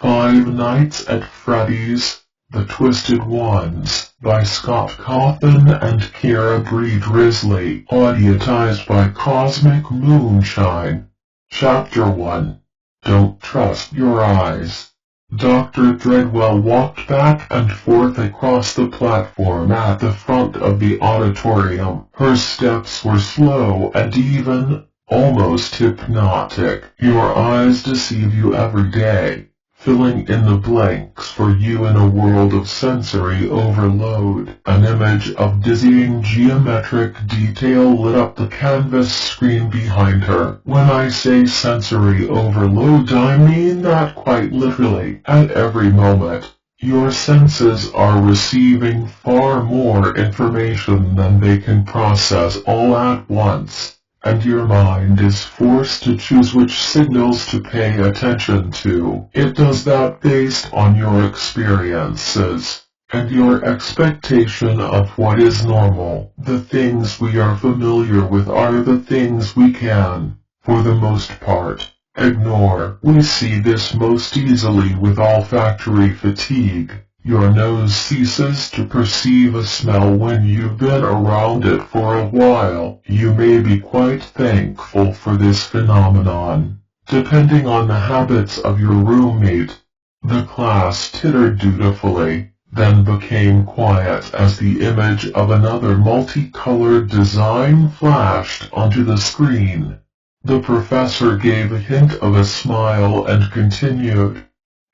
Five Nights at Freddy's, The Twisted Ones, by Scott Cawthon and Kira Bree Drizzly, audiotized by Cosmic Moonshine. Chapter 1. Don't Trust Your Eyes. Dr. Treadwell walked back and forth across the platform at the front of the auditorium. Her steps were slow and even, almost hypnotic. Your eyes deceive you every day, filling in the blanks for you in a world of sensory overload. An image of dizzying geometric detail lit up the canvas screen behind her. When I say sensory overload, I mean that quite literally. At every moment, your senses are receiving far more information than they can process all at once, and your mind is forced to choose which signals to pay attention to. It does that based on your experiences and your expectation of what is normal. The things we are familiar with are the things we can, for the most part, ignore. We see this most easily with olfactory fatigue. Your nose ceases to perceive a smell when you've been around it for a while. You may be quite thankful for this phenomenon, depending on the habits of your roommate. The class tittered dutifully, then became quiet as the image of another multicolored design flashed onto the screen. The professor gave a hint of a smile and continued.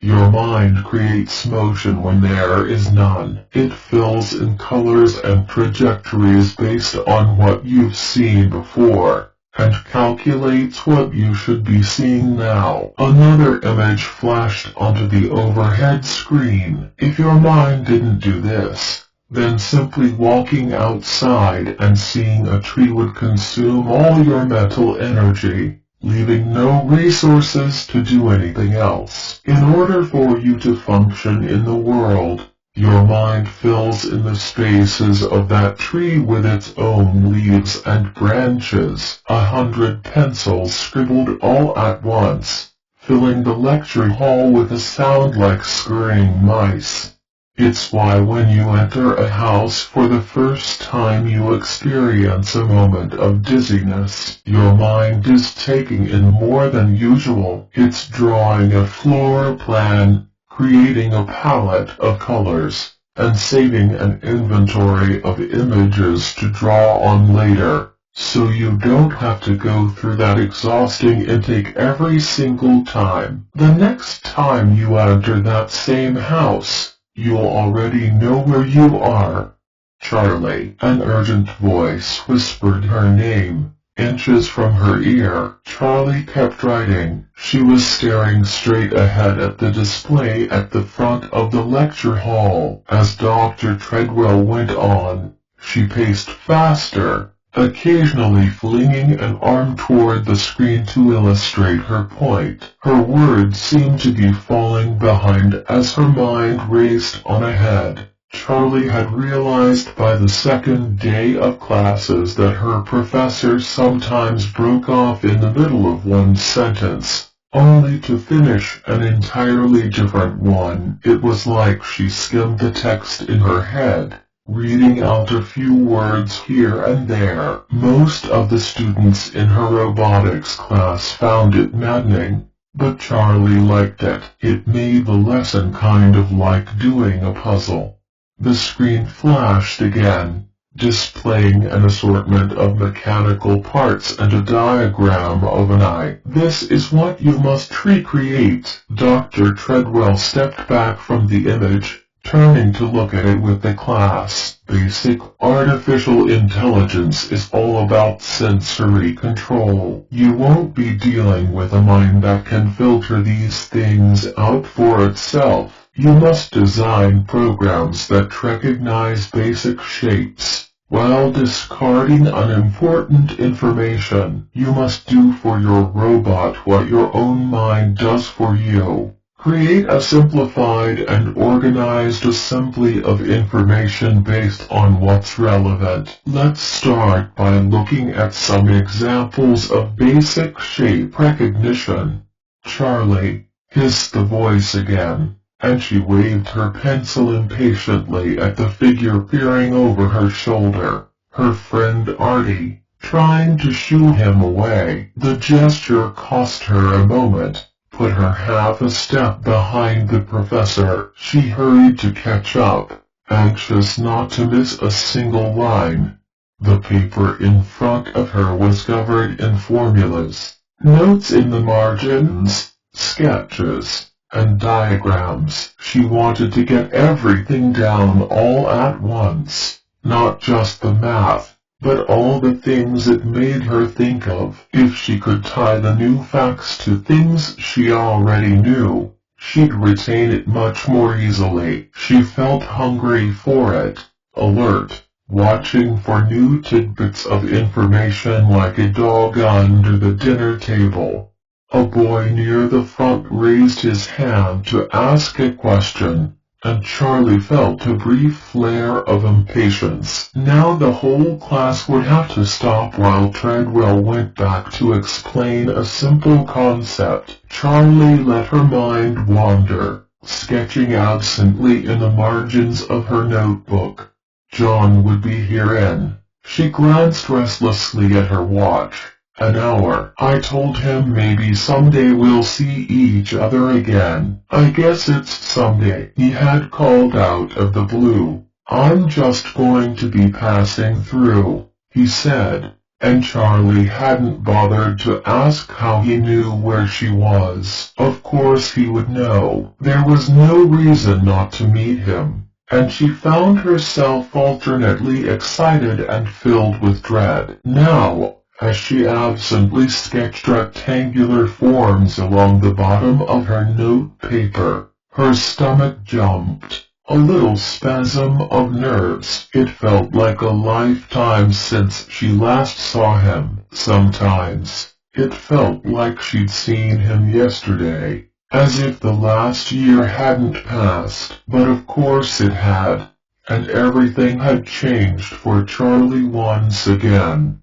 Your mind creates motion when there is none. It fills in colors and trajectories based on what you've seen before, and calculates what you should be seeing now. Another image flashed onto the overhead screen. If your mind didn't do this, then simply walking outside and seeing a tree would consume all your mental energy, leaving no resources to do anything else. In order for you to function in the world, your mind fills in the spaces of that tree with its own leaves and branches. 100 pencils scribbled all at once, filling the lecture hall with a sound like scurrying mice. It's why when you enter a house for the first time you experience a moment of dizziness. Your mind is taking in more than usual. It's drawing a floor plan, creating a palette of colors, and saving an inventory of images to draw on later, so you don't have to go through that exhausting intake every single time. The next time you enter that same house, you'll already know where you are. Charlie. An urgent voice whispered her name, inches from her ear. Charlie kept writing. She was staring straight ahead at the display at the front of the lecture hall. As Dr. Treadwell went on, she paced faster, occasionally flinging an arm toward the screen to illustrate her point. Her words seemed to be falling behind as her mind raced on ahead. Charlie had realized by the second day of classes that her professor sometimes broke off in the middle of one sentence, only to finish an entirely different one. It was like she skimmed the text in her head, reading out a few words here and there. Most of the students in her robotics class found it maddening, but Charlie liked it. It made the lesson kind of like doing a puzzle. The screen flashed again, displaying an assortment of mechanical parts and a diagram of an eye. This is what you must recreate. Dr. Treadwell stepped back from the image, turning to look at it with the class. Basic artificial intelligence is all about sensory control. You won't be dealing with a mind that can filter these things out for itself. You must design programs that recognize basic shapes, while discarding unimportant information. You must do for your robot what your own mind does for you. Create a simplified and organized assembly of information based on what's relevant. Let's start by looking at some examples of basic shape recognition. Charlie. hissed the voice again, and she waved her pencil impatiently at the figure peering over her shoulder. Her friend Artie, trying to shoo him away. The gesture cost her a moment, put her half a step behind the professor. She hurried to catch up, anxious not to miss a single line. The paper in front of her was covered in formulas, notes in the margins, sketches, and diagrams. She wanted to get everything down all at once, not just the math, but all the things it made her think of. If she could tie the new facts to things she already knew, she'd retain it much more easily. She felt hungry for it, alert, watching for new tidbits of information like a dog under the dinner table. A boy near the front raised his hand to ask a question, and Charlie felt a brief flare of impatience. Now the whole class would have to stop while Treadwell went back to explain a simple concept. Charlie let her mind wander, sketching absently in the margins of her notebook. John would be here in. She glanced restlessly at her watch. An hour. I told him maybe someday we'll see each other again. I guess it's someday. He had called out of the blue. I'm just going to be passing through, he said, and Charlie hadn't bothered to ask how he knew where she was. Of course he would know. There was no reason not to meet him, and she found herself alternately excited and filled with dread. Now, as she absently sketched rectangular forms along the bottom of her note paper, her stomach jumped. A little spasm of nerves. It felt like a lifetime since she last saw him. Sometimes, it felt like she'd seen him yesterday, as if the last year hadn't passed. But of course it had, and everything had changed for Charlie once again.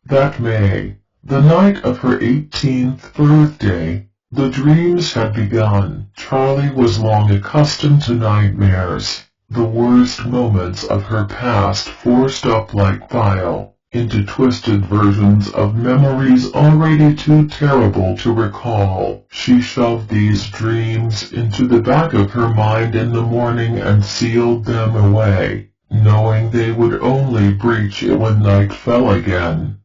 That May, the night of her 18th birthday, the dreams had begun. Charlie was long accustomed to nightmares, the worst moments of her past forced up like bile, into twisted versions of memories already too terrible to recall. She shoved these dreams into the back of her mind in the morning and sealed them away, knowing they would only breach it when night fell again.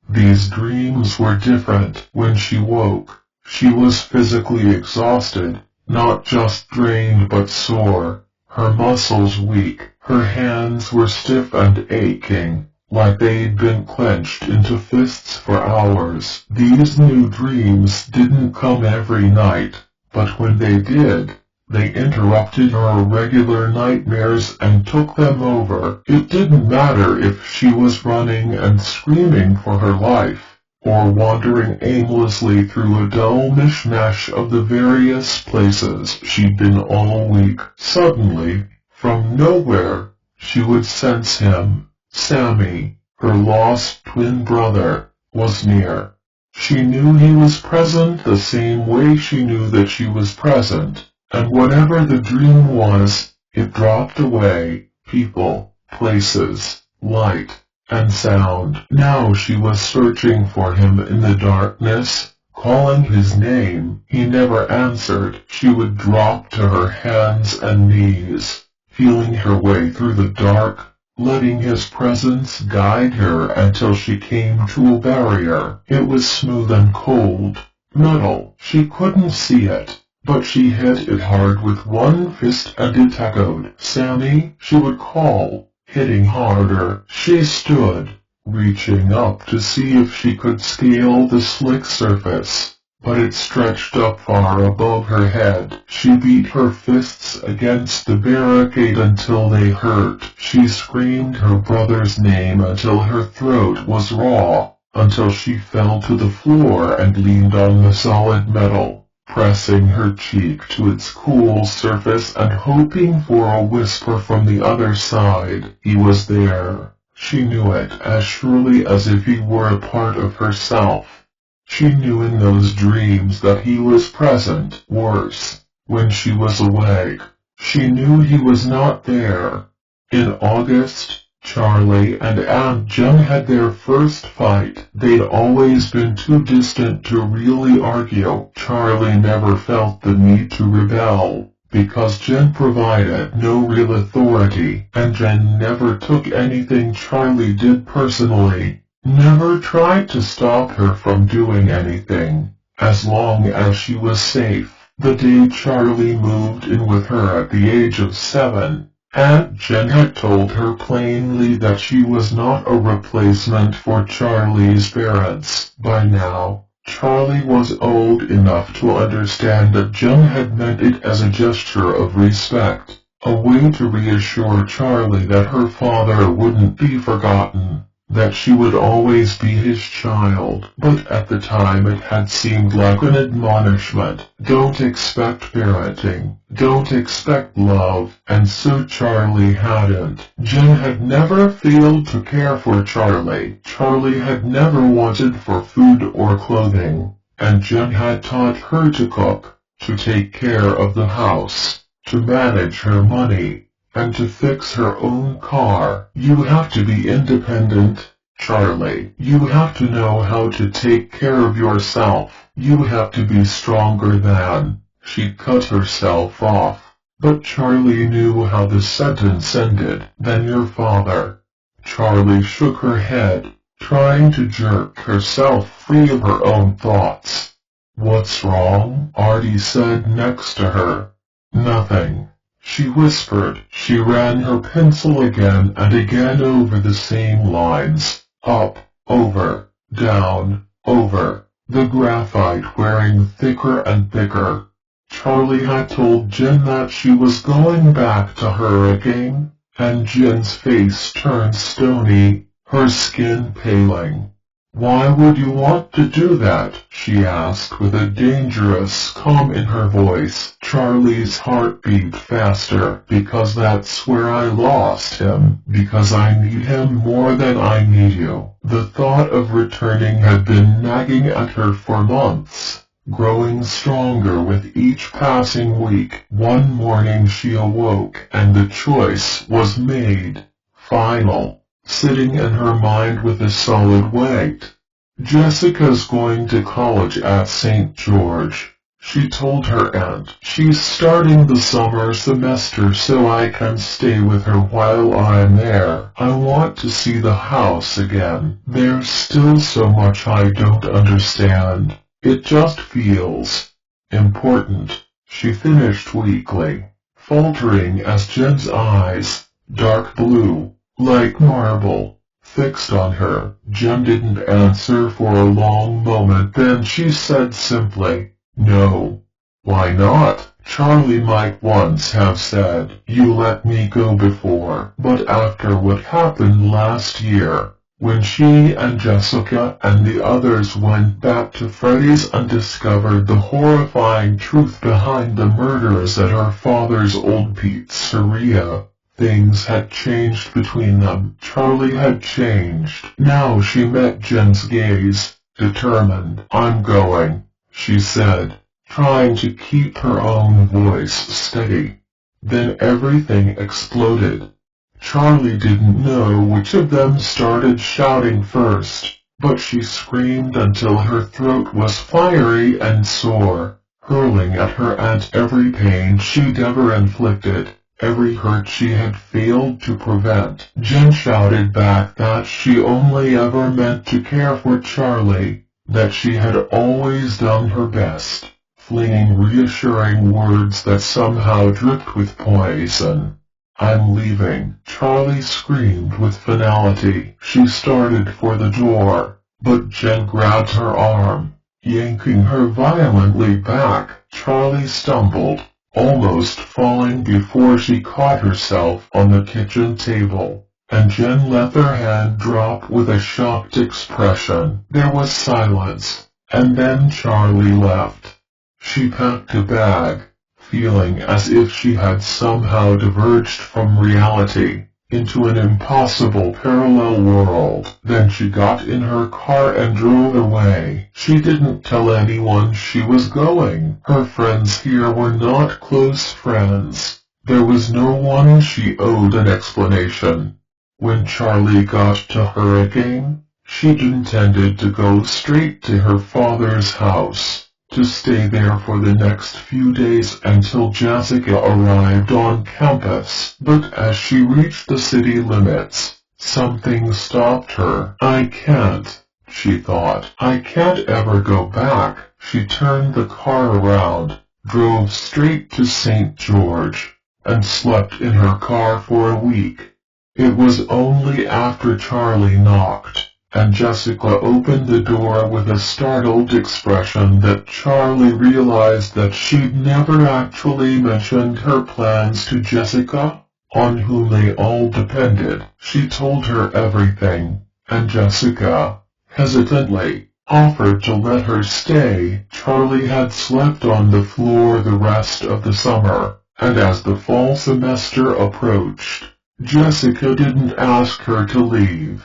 These dreams were different. When she woke, she was physically exhausted, not just drained but sore, her muscles weak, her hands were stiff and aching, like they'd been clenched into fists for hours. These new dreams didn't come every night, but when they did, they interrupted her regular nightmares and took them over. It didn't matter if she was running and screaming for her life, or wandering aimlessly through a dull mishmash of the various places she'd been all week. Suddenly, from nowhere, she would sense him. Sammy, her lost twin brother, was near. She knew he was present the same way she knew that she was present. And whatever the dream was, it dropped away. People, places, light, and sound. Now she was searching for him in the darkness, calling his name. He never answered. She would drop to her hands and knees, feeling her way through the dark, letting his presence guide her until she came to a barrier. It was smooth and cold, metal. She couldn't see it, but she hit it hard with one fist and it echoed. Sammy, she would call, hitting harder. She stood, reaching up to see if she could scale the slick surface, but it stretched up far above her head. She beat her fists against the barricade until they hurt. She screamed her brother's name until her throat was raw, until she fell to the floor and leaned on the solid metal, pressing her cheek to its cool surface and hoping for a whisper from the other side. He was there. She knew it as surely as if he were a part of herself. She knew in those dreams that he was present. Worse, when she was awake, she knew he was not there. In August, Charlie and Aunt Jen had their first fight. They'd always been too distant to really argue. Charlie never felt the need to rebel, because Jen provided no real authority, and Jen never took anything Charlie did personally, never tried to stop her from doing anything, as long as she was safe. The day Charlie moved in with her at the age of 7, Aunt Jen had told her plainly that she was not a replacement for Charlie's parents. By now, Charlie was old enough to understand that Jen had meant it as a gesture of respect, a way to reassure Charlie that her father wouldn't be forgotten, that she would always be his child. But at the time it had seemed like an admonishment. Don't expect parenting, don't expect love, and so Charlie hadn't. Jen had never failed to care for Charlie. Charlie had never wanted for food or clothing, and Jen had taught her to cook, to take care of the house, to manage her money, and to fix her own car. You have to be independent, Charlie. You have to know how to take care of yourself. You have to be stronger than. She cut herself off. But Charlie knew how the sentence ended. Than your father. Charlie shook her head, trying to jerk herself free of her own thoughts. What's wrong? Artie said next to her. Nothing, she whispered. She ran her pencil again and again over the same lines. Up, over, down, over, the graphite wearing thicker and thicker. Charlie had told Jen that she was going back to her again, and Jen's face turned stony, her skin paling. Why would you want to do that? She asked with a dangerous calm in her voice. Charlie's heart beat faster. Because that's where I lost him. Because I need him more than I need you. The thought of returning had been nagging at her for months, growing stronger with each passing week. One morning she awoke and the choice was made. Final. Sitting in her mind with a solid weight. Jessica's going to college at St. George, she told her aunt. She's starting the summer semester so I can stay with her while I'm there. I want to see the house again. There's still so much I don't understand. It just feels important, she finished weakly, faltering as Jen's eyes, dark blue, like marble, fixed on her. Jen didn't answer for a long moment, then she said simply, no. Why not? Charlie might once have said, you let me go before, but after what happened last year, when she and Jessica and the others went back to Freddy's and discovered the horrifying truth behind the murders at her father's old pizzeria, things had changed between them. Charlie had changed. Now she met Jen's gaze, determined. I'm going, she said, trying to keep her own voice steady. Then everything exploded. Charlie didn't know which of them started shouting first, but she screamed until her throat was fiery and sore, hurling at her aunt every pain she'd ever inflicted, every hurt she had failed to prevent. Jen shouted back that she only ever meant to care for Charlie, that she had always done her best, flinging reassuring words that somehow dripped with poison. I'm leaving, Charlie screamed with finality. She started for the door, but Jen grabbed her arm, yanking her violently back. Charlie stumbled, almost falling before she caught herself on the kitchen table, and Jen let her hand drop with a shocked expression. There was silence, and then Charlie left. She packed a bag, feeling as if she had somehow diverged from reality. into an impossible parallel world. Then she got in her car and drove away. She didn't tell anyone she was going. Her friends here were not close friends. There was no one she owed an explanation. When Charlie got to her again, she'd intended to go straight to her father's house, to stay there for the next few days until Jessica arrived on campus. But as she reached the city limits, something stopped her. "I can't," she thought. "I can't ever go back." She turned the car around, drove straight to St. George, and slept in her car for a week. It was only after Charlie knocked, and Jessica opened the door with a startled expression, that Charlie realized that she'd never actually mentioned her plans to Jessica, on whom they all depended. She told her everything, and Jessica, hesitantly, offered to let her stay. Charlie had slept on the floor the rest of the summer, and as the fall semester approached, Jessica didn't ask her to leave.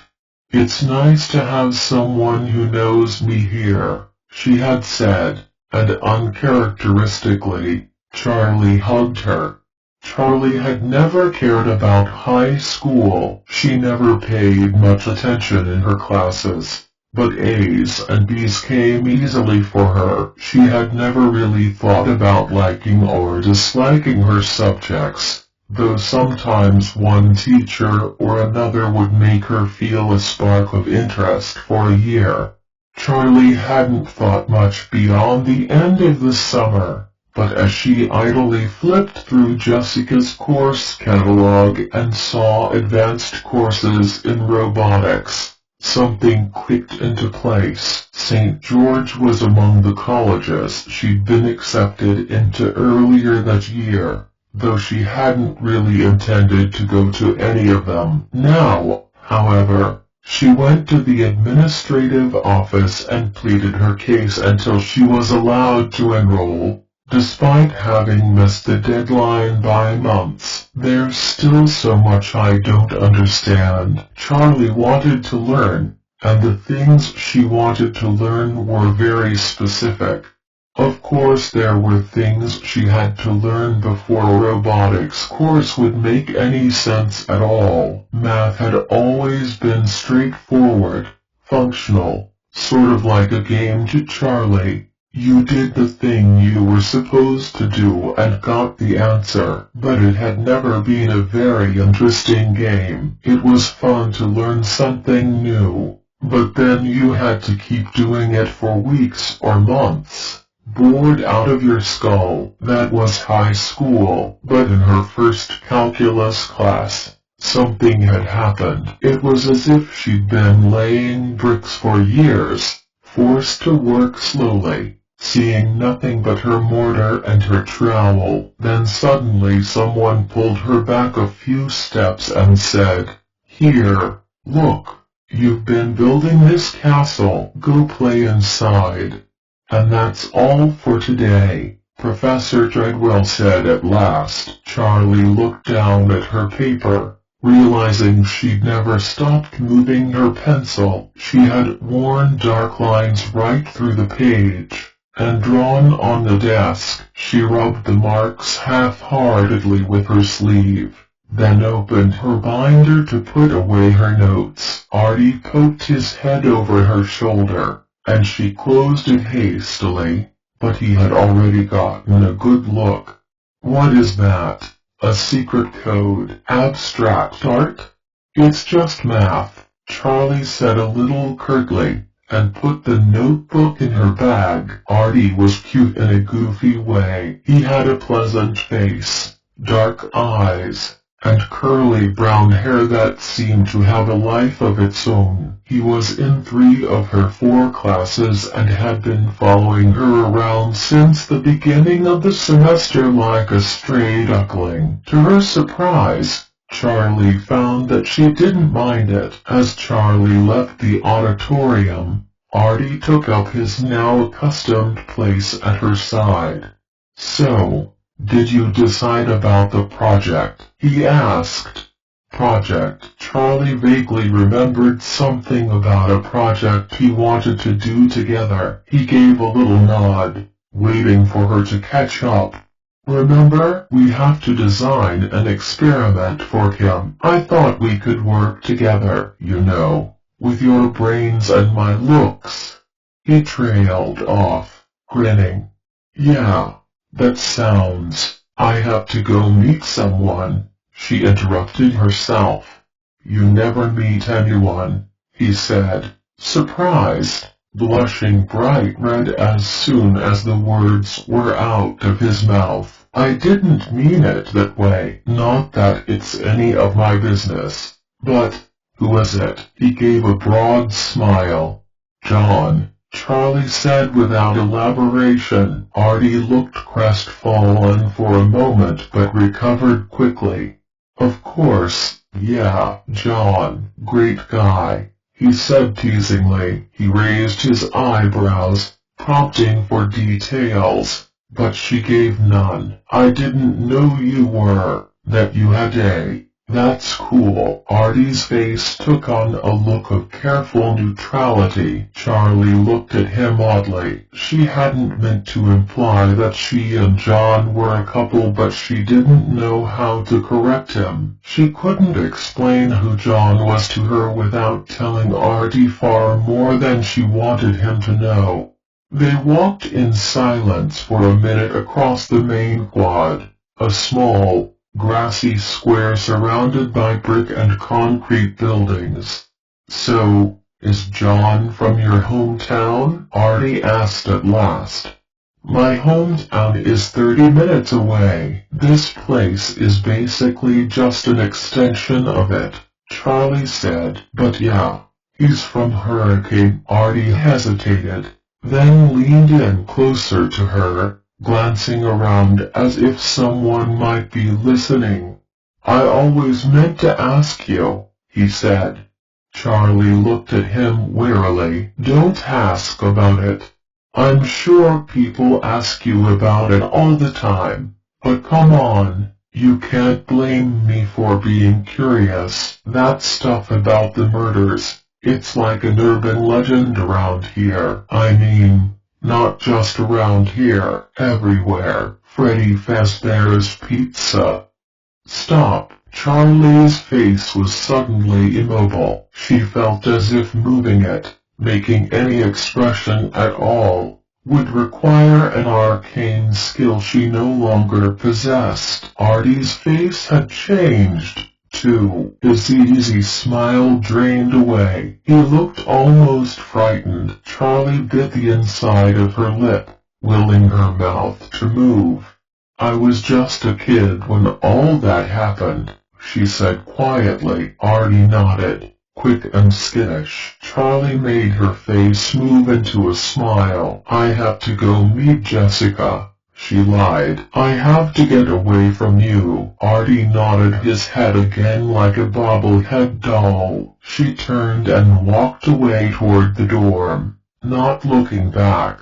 "It's nice to have someone who knows me here," she had said, and uncharacteristically, Charlie hugged her. Charlie had never cared about high school. She never paid much attention in her classes, but A's and B's came easily for her. She had never really thought about liking or disliking her subjects, though sometimes one teacher or another would make her feel a spark of interest for a year. Charlie hadn't thought much beyond the end of the summer, but as she idly flipped through Jessica's course catalog and saw advanced courses in robotics, something clicked into place. St. George was among the colleges she'd been accepted into earlier that year, though she hadn't really intended to go to any of them. Now, however, she went to the administrative office and pleaded her case until she was allowed to enroll, despite having missed the deadline by months. "There's still so much I don't understand," Charlie wanted to learn, and the things she wanted to learn were very specific. Of course there were things she had to learn before a robotics course would make any sense at all. Math had always been straightforward, functional, sort of like a game to Charlie. You did the thing you were supposed to do and got the answer. But it had never been a very interesting game. It was fun to learn something new, but then you had to keep doing it for weeks or months, bored out of your skull. That was high school. But in her first calculus class, something had happened. It was as if she'd been laying bricks for years, forced to work slowly, seeing nothing but her mortar and her trowel. Then suddenly someone pulled her back a few steps and said, "Here, look, you've been building this castle. Go play inside." "And that's all for today," Professor Treadwell said at last. Charlie looked down at her paper, realizing she'd never stopped moving her pencil. She had worn dark lines right through the page, and drawn on the desk. She rubbed the marks half-heartedly with her sleeve, then opened her binder to put away her notes. Artie poked his head over her shoulder, and she closed it hastily, but he had already gotten a good look. "What is that? A secret code? Abstract art?" "It's just math," Charlie said a little curtly, and put the notebook in her bag. Artie was cute in a goofy way. He had a pleasant face, dark eyes, and curly brown hair that seemed to have a life of its own. He was in 3 of her 4 classes and had been following her around since the beginning of the semester like a stray duckling. To her surprise, Charlie found that she didn't mind it. As Charlie left the auditorium, Artie took up his now accustomed place at her side. "So, did you decide about the project?" he asked. Project. Charlie vaguely remembered something about a project he wanted to do together. He gave a little nod, waiting for her to catch up. Remember, we have to design an experiment for him. I thought we could work together, you know, with your brains and my looks. He trailed off, grinning. Yeah, that sounds. I have to go meet someone, she interrupted herself. You never meet anyone, he said, surprised, blushing bright red as soon as the words were out of his mouth. I didn't mean it that way. Not that it's any of my business. But, who is it? He gave a broad smile. John, Charlie said without elaboration. Artie looked crestfallen for a moment but recovered quickly. Of course, yeah, John, great guy, he said teasingly. He raised his eyebrows, prompting for details. But she gave none. I didn't know you were, that you had a. That's cool. Artie's face took on a look of careful neutrality. Charlie looked at him oddly. She hadn't meant to imply that she and John were a couple, but she didn't know how to correct him. She couldn't explain who John was to her without telling Artie far more than she wanted him to know. They walked in silence for a minute across the main quad, a small, grassy square surrounded by brick and concrete buildings. So, is John from your hometown? Artie asked at last. My hometown is 30 minutes away. This place is basically just an extension of it, Charlie said. But yeah, he's from Hurricane. Artie hesitated, then leaned in closer to her, glancing around as if someone might be listening. I always meant to ask you, he said. Charlie looked at him warily. Don't ask about it. I'm sure people ask you about it all the time, but come on, you can't blame me for being curious. That stuff about the murders, it's like an urban legend around here. I mean, not just around here, everywhere. Freddy Fazbear's Pizza. Stop. Charlie's face was suddenly immobile. She felt as if moving it, making any expression at all, would require an arcane skill she no longer possessed. Artie's face had changed, too. His easy smile drained away. He looked almost frightened. Charlie bit the inside of her lip, willing her mouth to move. I was just a kid when all that happened, she said quietly. Artie nodded, quick and skittish. Charlie made her face move into a smile. I have to go meet Jessica, she lied. I have to get away from you. Artie nodded his head again like a bobblehead doll. She turned and walked away toward the dorm, not looking back.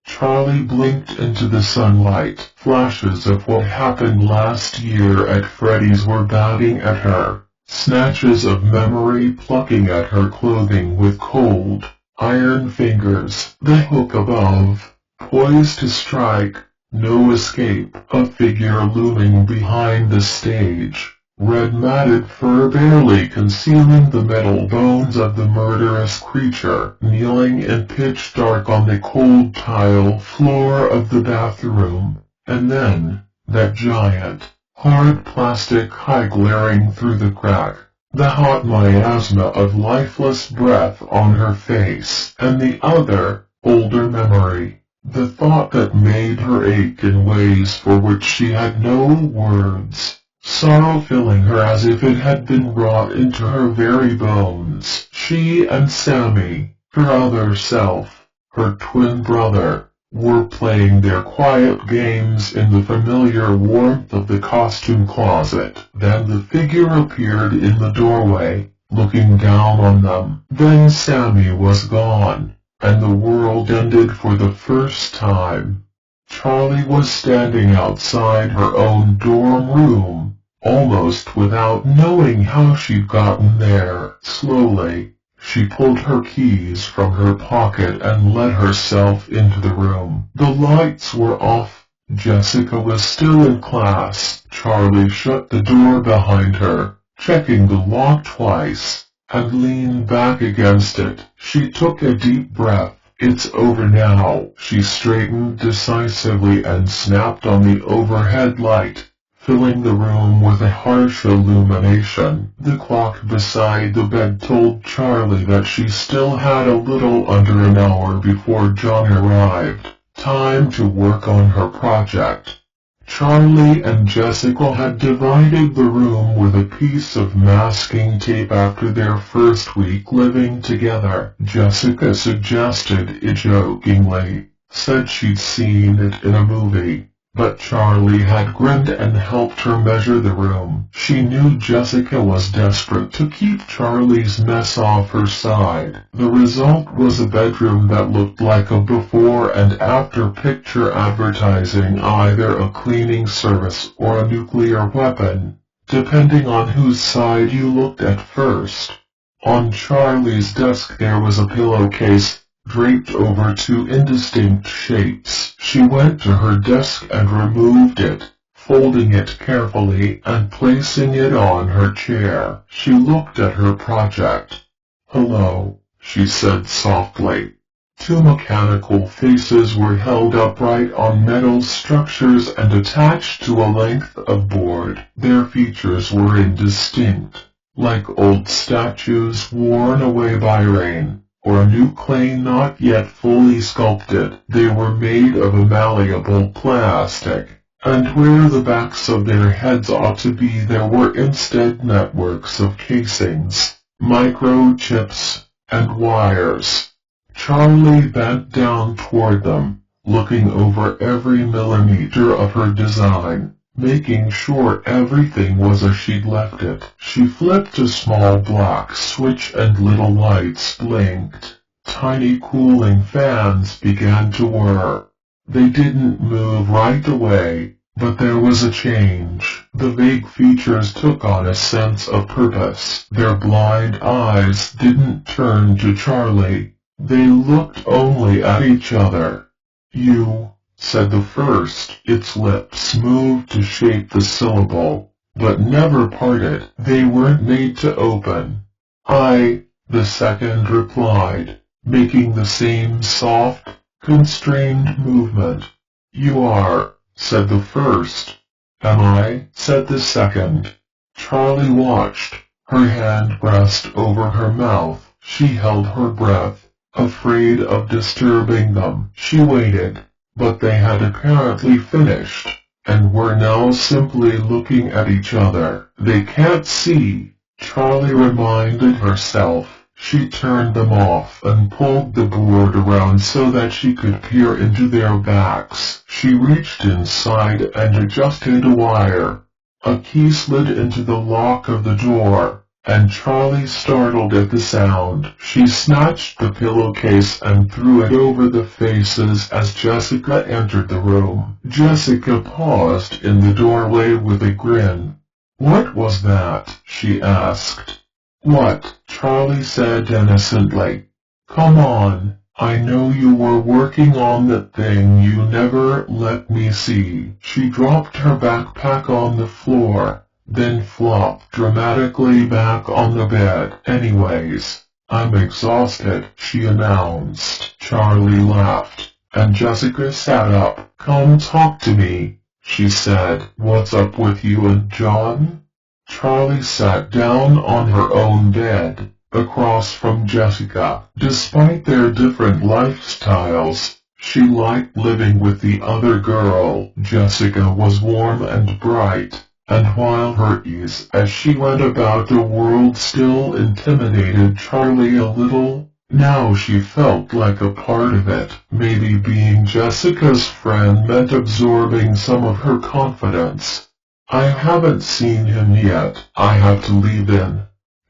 Charlie blinked into the sunlight. Flashes of what happened last year at Freddy's were batting at her, snatches of memory plucking at her clothing with cold, iron fingers. The hook above, poised to strike, no escape. A figure looming behind the stage, red matted fur barely concealing the metal bones of the murderous creature, kneeling in pitch dark on the cold tile floor of the bathroom. And then, that giant, hard plastic eye glaring through the crack, the hot miasma of lifeless breath on her face, and the other, older memory, the thought that made her ache in ways for which she had no words. Sorrow filling her as if it had been wrought into her very bones. She and Sammy, her other self, her twin brother, were playing their quiet games in the familiar warmth of the costume closet. Then the figure appeared in the doorway, looking down on them. Then Sammy was gone, and the world ended for the first time. Charlie was standing outside her own dorm room, almost without knowing how she'd gotten there. Slowly, she pulled her keys from her pocket and let herself into the room. The lights were off. Jessica was still in class. Charlie shut the door behind her, checking the lock twice, and leaned back against it. She took a deep breath. "It's over now." She straightened decisively and snapped on the overhead light, filling the room with a harsh illumination. The clock beside the bed told Charlie that she still had a little under an hour before John arrived. Time to work on her project. Charlie and Jessica had divided the room with a piece of masking tape after their first week living together. Jessica suggested it jokingly, said she'd seen it in a movie, but Charlie had grinned and helped her measure the room. She knew Jessica was desperate to keep Charlie's mess off her side. The result was a bedroom that looked like a before and after picture advertising either a cleaning service or a nuclear weapon, depending on whose side you looked at first. On Charlie's desk there was a pillowcase, draped over two indistinct shapes. She went to her desk and removed it, folding it carefully and placing it on her chair. She looked at her project. "Hello," she said softly. Two mechanical faces were held upright on metal structures and attached to a length of board. Their features were indistinct, like old statues worn away by rain, or a new clay not yet fully sculpted. They were made of a malleable plastic, and where the backs of their heads ought to be there were instead networks of casings, microchips, and wires. Charlie bent down toward them, looking over every millimeter of her design, making sure everything was as she'd left it. She flipped a small black switch and little lights blinked. Tiny cooling fans began to whir. They didn't move right away, but there was a change. The vague features took on a sense of purpose. Their blind eyes didn't turn to Charlie. They looked only at each other. "You," said the first. Its lips moved to shape the syllable, but never parted. They weren't made to open. "I," the second replied, making the same soft, constrained movement. "You are," said the first. "Am I?" said the second. Charlie watched, her hand pressed over her mouth. She held her breath, afraid of disturbing them. She waited, but they had apparently finished, and were now simply looking at each other. "They can't see," Charlie reminded herself. She turned them off and pulled the board around so that she could peer into their backs. She reached inside and adjusted a wire. A key slid into the lock of the door, and Charlie startled at the sound. She snatched the pillowcase and threw it over the faces as Jessica entered the room. Jessica paused in the doorway with a grin. "What was that?" she asked. "What?" Charlie said innocently. "Come on, I know you were working on that thing you never let me see." She dropped her backpack on the floor, then flopped dramatically back on the bed. "Anyways, I'm exhausted," she announced. Charlie laughed, and Jessica sat up. "Come talk to me," she said. "What's up with you and John?" Charlie sat down on her own bed, across from Jessica. Despite their different lifestyles, she liked living with the other girl. Jessica was warm and bright, and while her ease as she went about the world still intimidated Charlie a little, now she felt like a part of it. Maybe being Jessica's friend meant absorbing some of her confidence. "I haven't seen him yet. I have to leave in."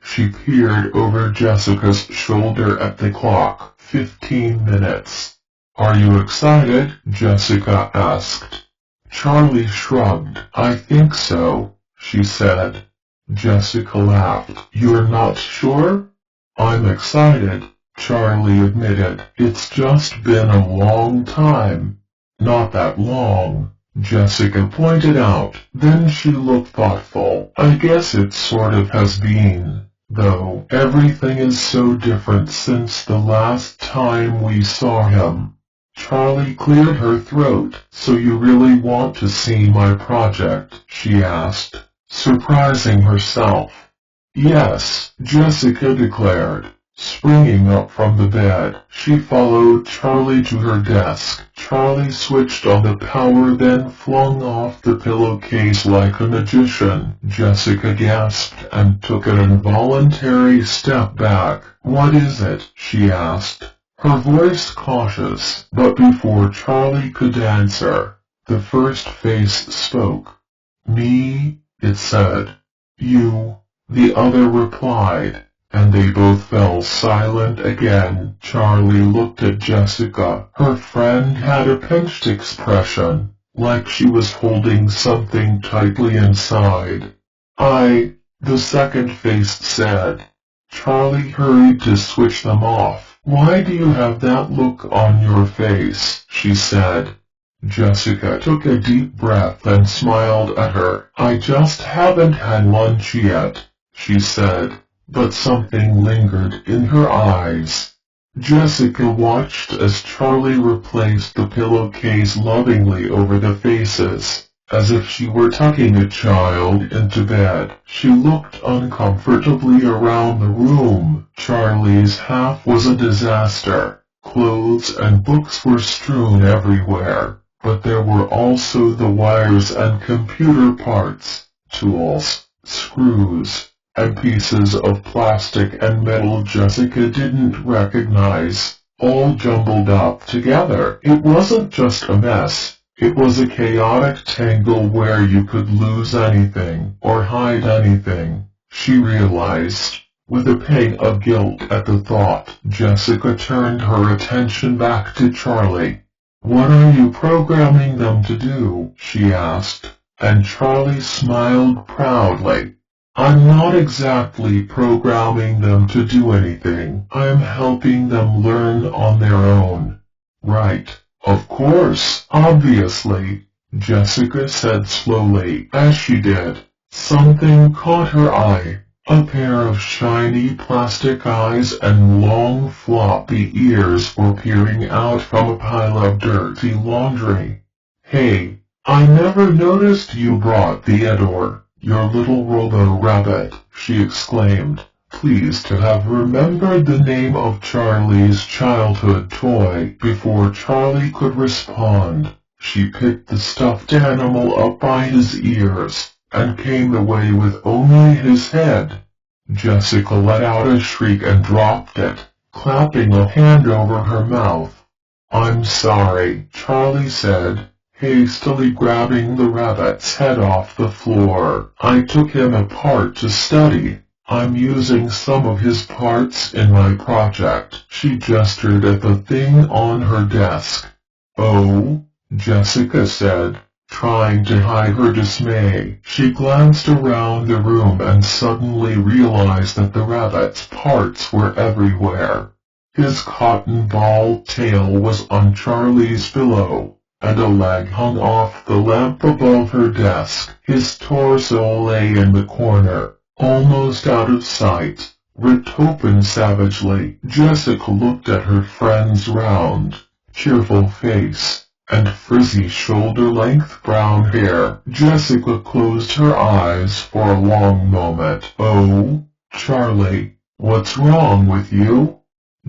She peered over Jessica's shoulder at the clock. 15 minutes. "Are you excited?" Jessica asked. Charlie shrugged. "I think so. she said. Jessica laughed. "You're not sure?" "I'm excited," Charlie admitted. "It's just been a long time." "Not that long," Jessica pointed out. Then she looked thoughtful. "I guess it sort of has been, though everything is so different since the last time we saw him." Charlie cleared her throat. "So you really want to see my project?" she asked, surprising herself. "Yes," Jessica declared. Springing up from the bed, she followed Charlie to her desk. Charlie switched on the power, then flung off the pillowcase like a magician. Jessica gasped and took an involuntary step back. "What is it?" she asked, her voice cautious. But before Charlie could answer, the first face spoke. "Me," it said. "You," the other replied, and they both fell silent again. Charlie looked at Jessica. Her friend had a pinched expression, like she was holding something tightly inside. The second face said. Charlie hurried to switch them off. "Why do you have that look on your face?" she said. Jessica took a deep breath and smiled at her. "I just haven't had lunch yet," she said, but something lingered in her eyes. Jessica watched as Charlie replaced the pillowcase lovingly over the faces, as if she were tucking a child into bed. She looked uncomfortably around the room. Charlie's half was a disaster. Clothes and books were strewn everywhere, but there were also the wires and computer parts, tools, screws, and pieces of plastic and metal Jessica didn't recognize, all jumbled up together. It wasn't just a mess, it was a chaotic tangle where you could lose anything or hide anything, she realized. With a pang of guilt at the thought, Jessica turned her attention back to Charlie. "What are you programming them to do?" she asked, and Charlie smiled proudly. "I'm not exactly programming them to do anything. I'm helping them learn on their own." "Right, of course, obviously," Jessica said slowly. As she did, something caught her eye. A pair of shiny plastic eyes and long floppy ears were peering out from a pile of dirty laundry. "Hey, I never noticed you brought Theodore, your little robo-rabbit," she exclaimed, pleased to have remembered the name of Charlie's childhood toy. Before Charlie could respond, she picked the stuffed animal up by his ears, and came away with only his head. Jessica let out a shriek and dropped it, clapping a hand over her mouth. "I'm sorry," Charlie said, hastily grabbing the rabbit's head off the floor. "I took him apart to study. I'm using some of his parts in my project." She gestured at the thing on her desk. "Oh?" Jessica said, trying to hide her dismay. She glanced around the room and suddenly realized that the rabbit's parts were everywhere. His cotton ball tail was on Charlie's pillow, and a leg hung off the lamp above her desk. His torso lay in the corner, almost out of sight, ripped open savagely. Jessica looked at her friend's round, cheerful face and frizzy shoulder-length brown hair. Jessica closed her eyes for a long moment. "Oh, Charlie, what's wrong with you?"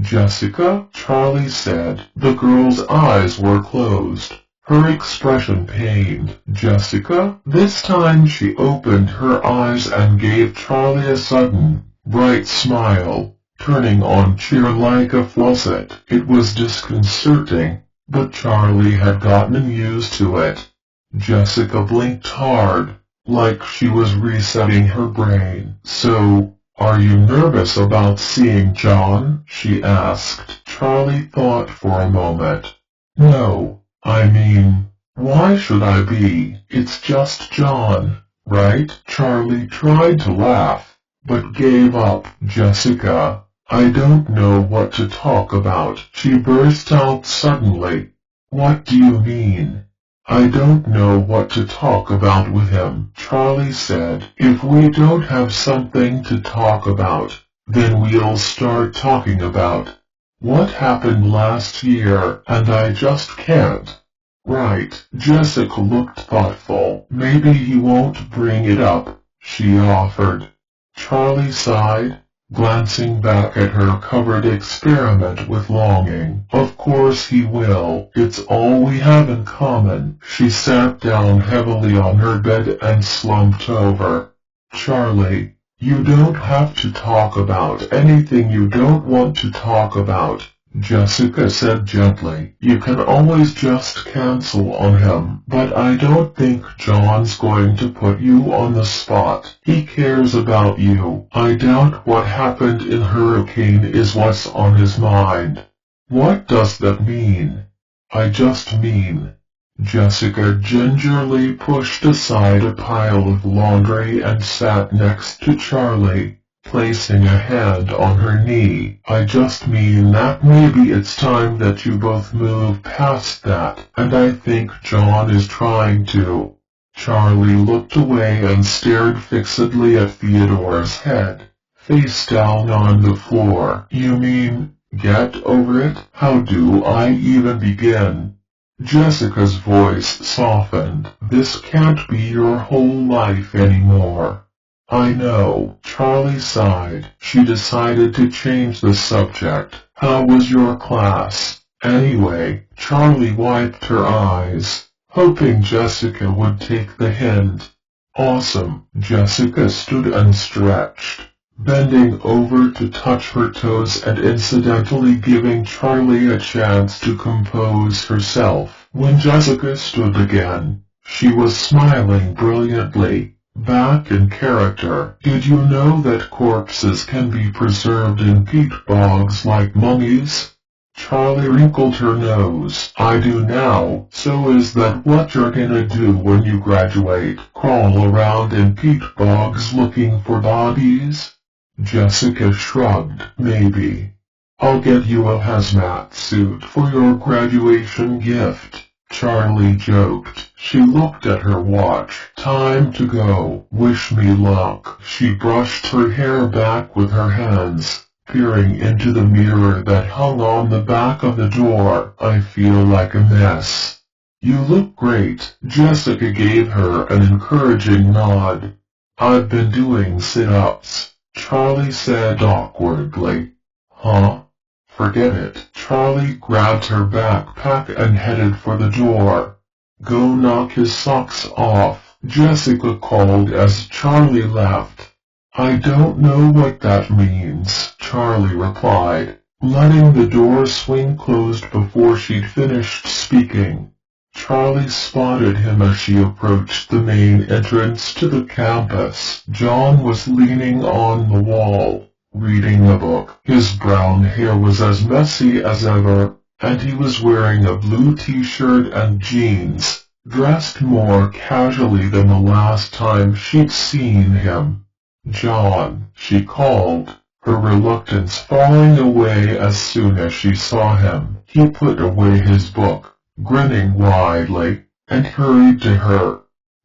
"Jessica," Charlie said. The girl's eyes were closed, her expression pained. "Jessica?" This time she opened her eyes and gave Charlie a sudden, bright smile, turning on cheer like a faucet. It was disconcerting, but Charlie had gotten used to it. Jessica blinked hard, like she was resetting her brain. "So, are you nervous about seeing John?" she asked. Charlie thought for a moment. "No, I mean, why should I be? It's just John, right?" Charlie tried to laugh, but gave up. Jessica, I don't know what to talk about, she burst out suddenly. What do you mean? I don't know what to talk about with him, Charlie said. If we don't have something to talk about, then we'll start talking about what happened last year, and I just can't. Right, Jessica looked thoughtful. Maybe he won't bring it up, she offered. Charlie sighed, glancing back at her covered experiment with longing. Of course he will. It's all we have in common. She sat down heavily on her bed and slumped over. Charlie, you don't have to talk about anything you don't want to talk about, Jessica said gently. You can always just cancel on him. But I don't think John's going to put you on the spot. He cares about you. I doubt what happened in Hurricane is what's on his mind. What does that mean? I just mean. Jessica gingerly pushed aside a pile of laundry and sat next to Charlie, placing a hand on her knee. I just mean that maybe it's time that you both move past that, and I think John is trying to. Charlie looked away and stared fixedly at Theodore's head, face down on the floor. You mean, get over it? How do I even begin? Jessica's voice softened. This can't be your whole life anymore. I know, Charlie sighed. She decided to change the subject. How was your class? Anyway, Charlie wiped her eyes, hoping Jessica would take the hint. Awesome. Jessica stood and stretched, bending over to touch her toes and incidentally giving Charlie a chance to compose herself. When Jessica stood again, she was smiling brilliantly, back in character. Did you know that corpses can be preserved in peat bogs like mummies? Charlie wrinkled her nose. I do now. So is that what you're gonna do when you graduate? Crawl around in peat bogs looking for bodies? Jessica shrugged. Maybe. I'll get you a hazmat suit for your graduation gift, Charlie joked. She looked at her watch. Time to go. Wish me luck. She brushed her hair back with her hands, peering into the mirror that hung on the back of the door. I feel like a mess. You look great. Jessica gave her an encouraging nod. I've been doing sit-ups, Charlie said awkwardly. Huh? Forget it. Charlie grabbed her backpack and headed for the door. Go knock his socks off, Jessica called as Charlie left. I don't know what that means, Charlie replied, letting the door swing closed before she'd finished speaking. Charlie spotted him as she approached the main entrance to the campus. John was leaning on the wall, reading a book. His brown hair was as messy as ever, and he was wearing a blue t-shirt and jeans, dressed more casually than the last time she'd seen him. John, she called, her reluctance falling away as soon as she saw him. He put away his book, grinning widely, and hurried to her.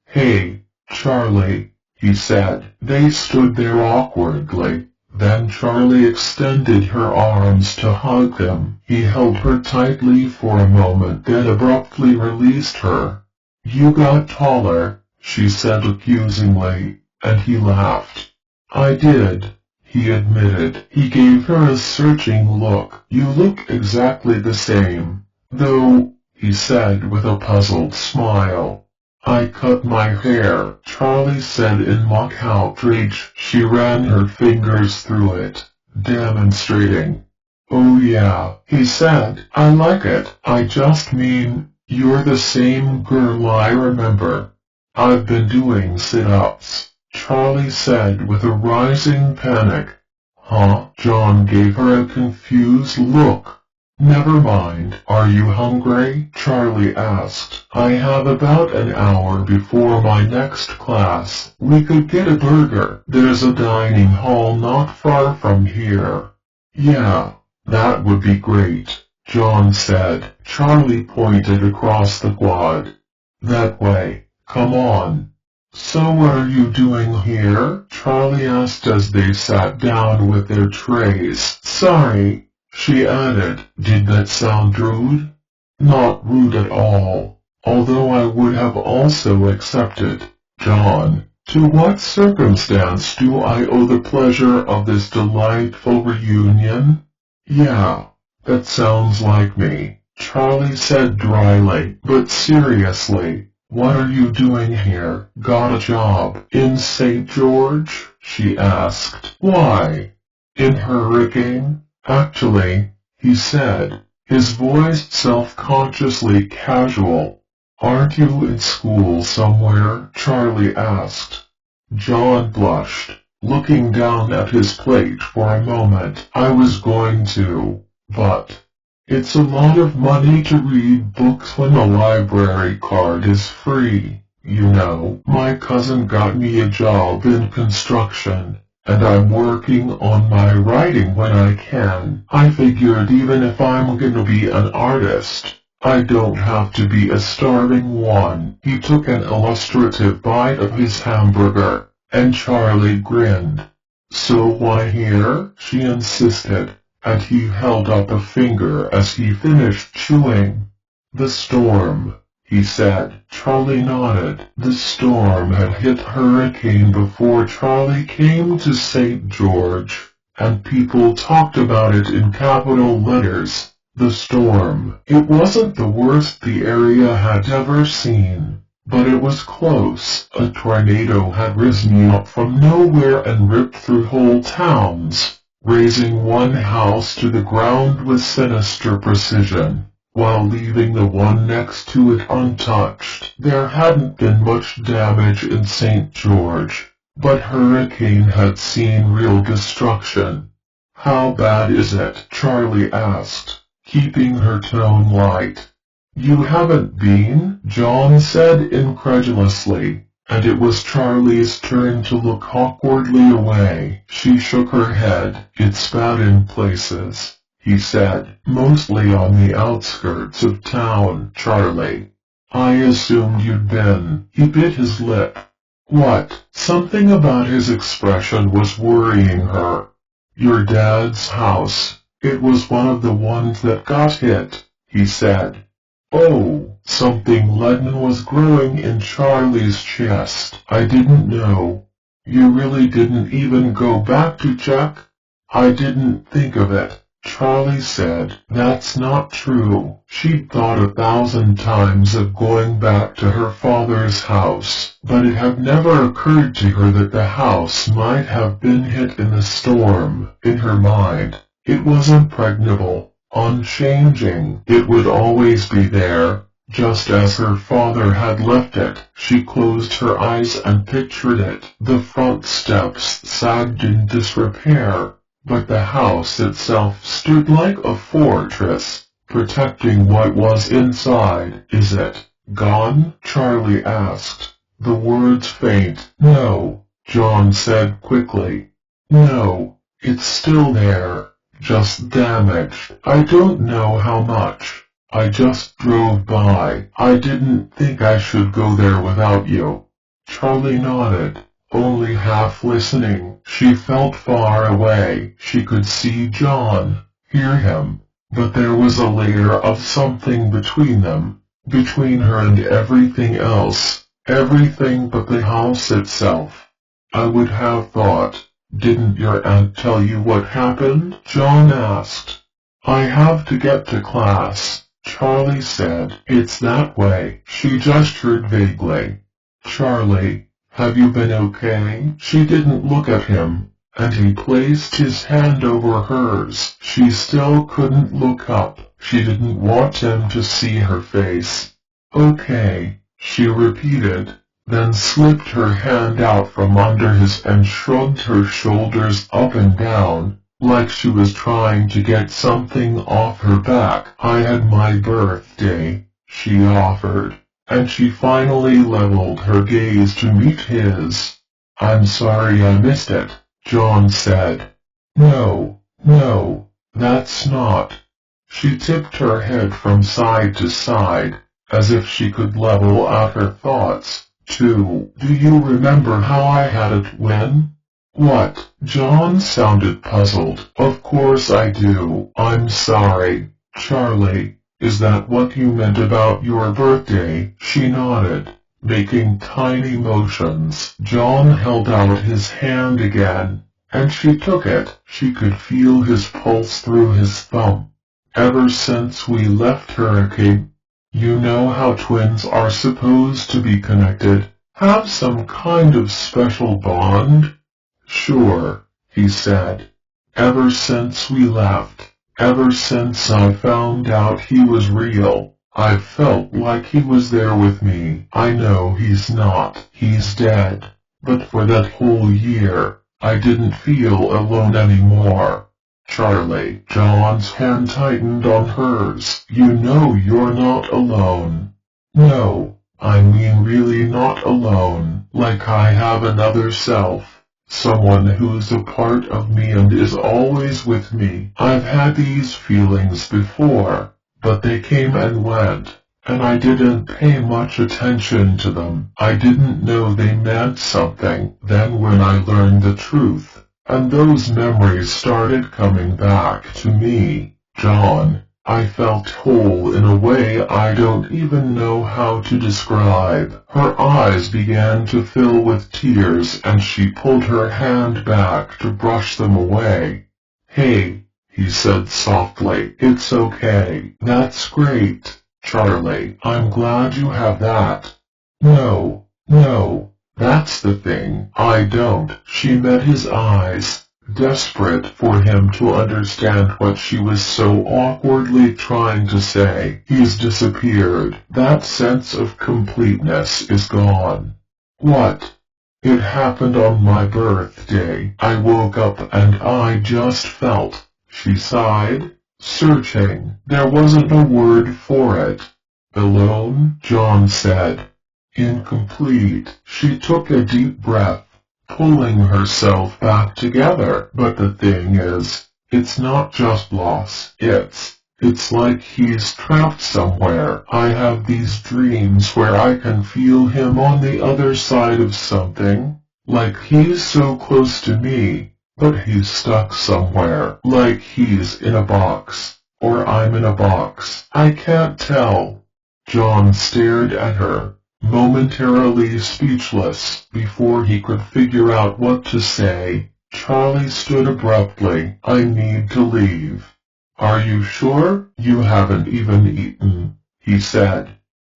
Hey, Charlie, he said. They stood there awkwardly. Then Charlie extended her arms to hug him. He held her tightly for a moment, then abruptly released her. You got taller, she said accusingly, and he laughed. I did, he admitted. He gave her a searching look. You look exactly the same, though, he said with a puzzled smile. I cut my hair, Charlie said in mock outrage. She ran her fingers through it, demonstrating. Oh yeah, he said. I like it. I just mean, you're the same girl I remember. I've been doing sit-ups, Charlie said with a rising panic. Huh? John gave her a confused look. Never mind. Are you hungry? Charlie asked. I have about an hour before my next class. We could get a burger. There's a dining hall not far from here. Yeah, that would be great, John said. Charlie pointed across the quad. That way. Come on. So what are you doing here? Charlie asked as they sat down with their trays. Sorry, she added. Did that sound rude? Not rude at all, although I would have also accepted. John, to what circumstance do I owe the pleasure of this delightful reunion? Yeah, that sounds like me, Charlie said dryly, but seriously. What are you doing here? Got a job in St. George? She asked. Why? In Hurricane? Actually, he said, his voice self-consciously casual. Aren't you in school somewhere? Charlie asked. John blushed, looking down at his plate for a moment. I was going to, but it's a lot of money to read books when a library card is free. You know, my cousin got me a job in construction, and I'm working on my writing when I can. I figured even if I'm gonna be an artist, I don't have to be a starving one. He took an illustrative bite of his hamburger, and Charlie grinned. So why here? She insisted, and he held up a finger as he finished chewing. The storm, he said. Charlie nodded. The storm had hit Hurricane before Charlie came to St. George, and people talked about it in capital letters. The storm. It wasn't the worst the area had ever seen, but it was close. A tornado had risen up from nowhere and ripped through whole towns, razing one house to the ground with sinister precision, while leaving the one next to it untouched. There hadn't been much damage in St. George, but Hurricane had seen real destruction. How bad is it? Charlie asked, keeping her tone light. You haven't been? John said incredulously, and it was Charlie's turn to look awkwardly away. She shook her head. It's bad in places, he said, mostly on the outskirts of town. Charlie, I assumed you'd been. He bit his lip. What? Something about his expression was worrying her. Your dad's house. It was one of the ones that got hit, he said. Oh, something leaden was growing in Charlie's chest. I didn't know. You really didn't even go back to check? I didn't think of it, Charlie said. That's not true. She'd thought 1,000 times of going back to her father's house, but it had never occurred to her that the house might have been hit in the storm. In her mind, it was impregnable, unchanging. It would always be there, just as her father had left it. She closed her eyes and pictured it. The front steps sagged in disrepair, but the house itself stood like a fortress, protecting what was inside. Is it gone? Charlie asked, the words faint. No, John said quickly. No, it's still there. Just damaged. I don't know how much. I just drove by. I didn't think I should go there without you. Charlie nodded, only half listening. She felt far away. She could see John, hear him, but there was a layer of something between them, between her and everything else, everything but the house itself. I would have thought. Didn't your aunt tell you what happened? John asked. I have to get to class, Charlie said. It's that way. She gestured vaguely. Charlie, have you been okay? She didn't look at him, and he placed his hand over hers. She still couldn't look up. She didn't want him to see her face. Okay, she repeated, then slipped her hand out from under his and shrugged her shoulders up and down. like she was trying to get something off her back. "I had my birthday," she offered, and she finally leveled her gaze to meet his. "I'm sorry I missed it," John said. No, that's not." She tipped her head from side to side, as if she could level out her thoughts. "Do you remember how I had it when?" "What?" John sounded puzzled. "Of course I do. I'm sorry, Charlie. Is that what you meant about your birthday?" She nodded, making tiny motions. John held out his hand again, and she took it. She could feel his pulse through his thumb. "Ever since we left Hurricane, you know how twins are supposed to be connected, have some kind of special bond?" "Sure," he said. "Ever since we left, ever since I found out he was real, I've felt like he was there with me. I know he's not, he's dead, but for that whole year, I didn't feel alone anymore." "Charlie," John's hand tightened on hers, "you know you're not alone." "No, I mean really not alone, like I have another self. Someone who's a part of me and is always with me. I've had these feelings before, but they came and went, and I didn't pay much attention to them. I didn't know they meant something. Then when I learned the truth, and those memories started coming back to me, John, I felt whole in a way I don't even know how to describe." Her eyes began to fill with tears and she pulled her hand back to brush them away. "Hey," he said softly, "it's okay. That's great, Charlie. I'm glad you have that." No, that's the thing. I don't." She met his eyes, desperate for him to understand what she was so awkwardly trying to say. "He's disappeared. That sense of completeness is gone." "What?" "It happened on my birthday. I woke up and I just felt," she sighed, searching. "There wasn't a word for it." "Alone," John said. "Incomplete." She took a deep breath, pulling herself back together. "But the thing is, it's not just loss. It's like he's trapped somewhere. I have these dreams where I can feel him on the other side of something. Like he's so close to me, but he's stuck somewhere. Like he's in a box, or I'm in a box. I can't tell." John stared at her, momentarily speechless. Before he could figure out what to say, Charlie stood abruptly. "I need to leave." "Are you sure? You haven't even eaten," he said.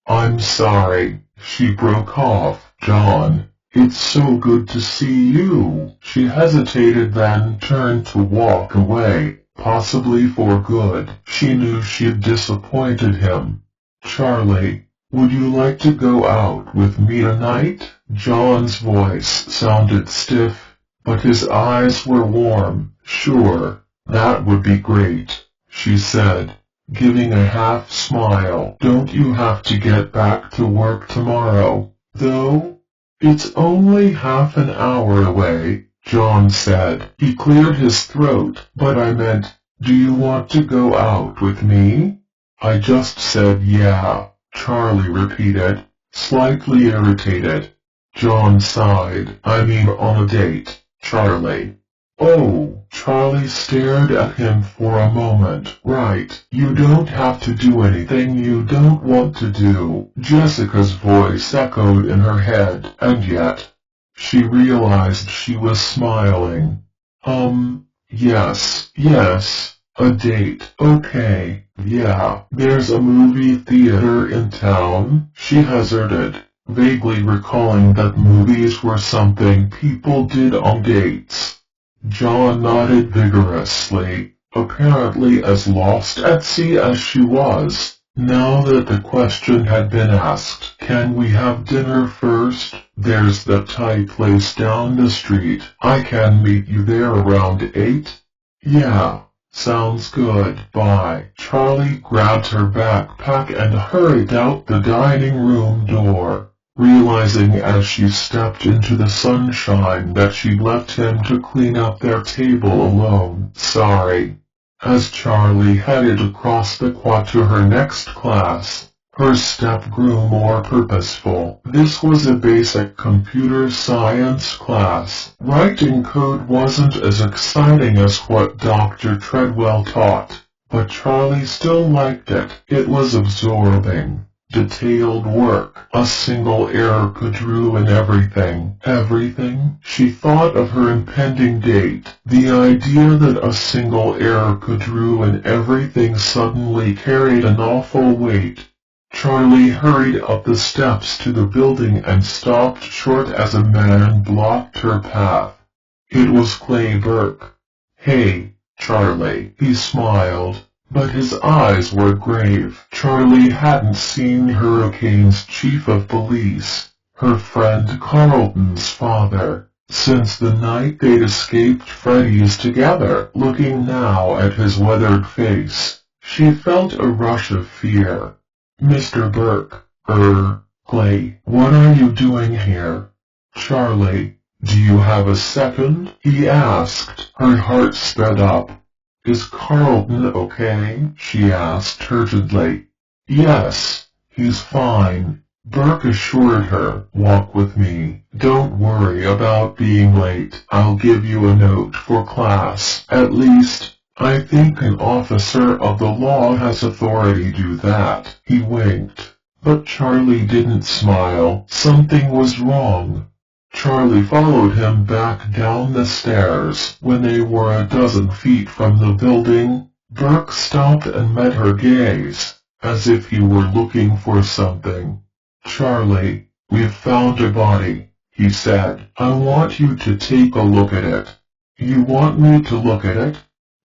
"I'm sorry," she broke off. "John, it's so good to see you." She hesitated, then turned to walk away, possibly for good. She knew she'd disappointed him. "Charlie, would you like to go out with me tonight?" John's voice sounded stiff, but his eyes were warm. "Sure, that would be great," she said, giving a half smile. "Don't you have to get back to work tomorrow, though?" "It's only half an hour away," John said. He cleared his throat. "But I meant, do you want to go out with me?" "I just said yeah," Charlie repeated, slightly irritated. John sighed. "I mean on a date, Charlie." "Oh." Charlie stared at him for a moment. "Right, you don't have to do anything you don't want to do." Jessica's voice echoed in her head, and yet, she realized she was smiling. Yes, a date, okay, yeah. "There's a movie theater in town," she hazarded, vaguely recalling that movies were something people did on dates. John nodded vigorously, apparently as lost at sea as she was. Now that the question had been asked, "Can we have dinner first? There's that Thai place down the street. I can meet you there around 8. Yeah, sounds good. Bye. Charlie grabbed her backpack and hurried out the dining room door, realizing as she stepped into the sunshine that she'd left him to clean up their table alone. Sorry. As Charlie headed across the quad to her next class, her step grew more purposeful. This was a basic computer science class. Writing code wasn't as exciting as what Dr. Treadwell taught, but Charlie still liked it. It was absorbing. Detailed work. A single error could ruin everything. Everything? She thought of her impending date. The idea that a single error could ruin everything suddenly carried an awful weight. Charlie hurried up the steps to the building and stopped short as a man blocked her path. It was Clay Burke. Hey, Charlie, he smiled, but his eyes were grave. Charlie hadn't seen Hurricane's chief of police, her friend Carlton's father, since the night they'd escaped Freddy's together. Looking now at his weathered face, she felt a rush of fear. Mr. Burke, Clay, what are you doing here? Charlie, do you have a second? He asked. Her heart sped up. Is Carlton okay? She asked turgidly. Yes, he's fine, Burke assured her. Walk with me. Don't worry about being late. I'll give you a note for class. At least, I think an officer of the law has authority to do that. He winked. But Charlie didn't smile. Something was wrong. Charlie followed him back down the stairs. When they were a dozen feet from the building, Burke stopped and met her gaze, as if he were looking for something. Charlie, we've found a body, he said. I want you to take a look at it. You want me to look at it?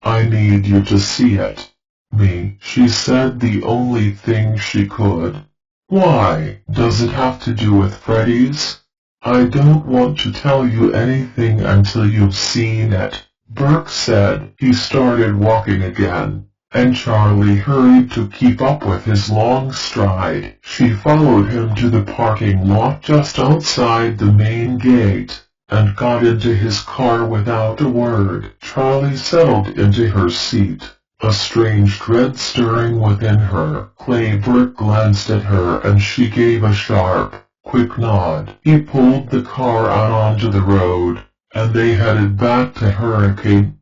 I need you to see it. Me, she said, the only thing she could. Why, does it have to do with Freddy's? I don't want to tell you anything until you've seen it, Burke said. He started walking again, and Charlie hurried to keep up with his long stride. She followed him to the parking lot just outside the main gate, and got into his car without a word. Charlie settled into her seat, a strange dread stirring within her. Clay Burke glanced at her and she gave a sharp, quick nod. He pulled the car out onto the road, and they headed back to Hurricane.